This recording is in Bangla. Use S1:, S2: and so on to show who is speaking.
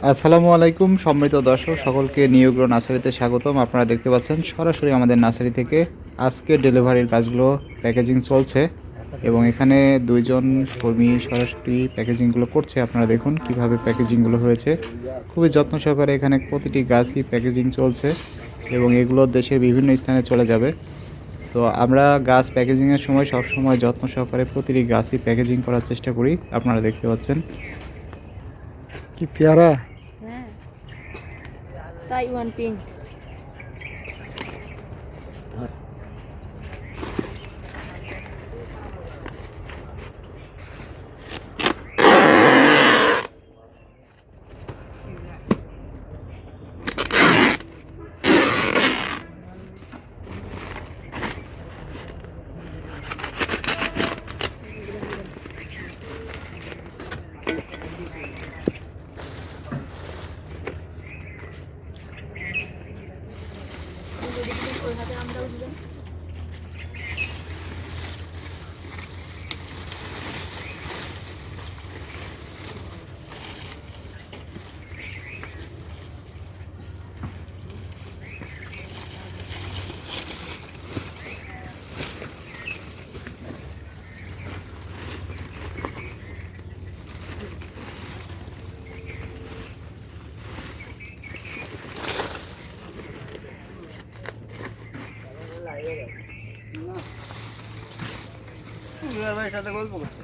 S1: আসসালামু আলাইকুম সম্মানিত দর্শক, সকলকে নিয়োগ্র নার্সারিতে স্বাগতম। আপনারা দেখতে পাচ্ছেন সরাসরি আমাদের নার্সারি থেকে আজকে ডেলিভারির কাজগুলো প্যাকেজিং চলছে এবং এখানে দুইজন কর্মী সরাসরি প্যাকেজিংগুলো করছে। আপনারা দেখুন কিভাবে প্যাকেজিংগুলো হয়েছে, খুবই যত্ন সহকারে এখানে প্রতিটি গাছই প্যাকেজিং চলছে এবং এগুলো দেশের বিভিন্ন স্থানে চলে যাবে। তো আমরা গাছ প্যাকেজিংয়ের সময় সবসময় যত্ন সহকারে প্রতিটি গাছই প্যাকেজিং করার চেষ্টা করি। আপনারা দেখতে পাচ্ছেন
S2: কি পেয়ারা।
S3: হ্যাঁ, তাইওয়ান পিঙ্ক।
S4: ভাইয়ের সাথে গল্প করছে।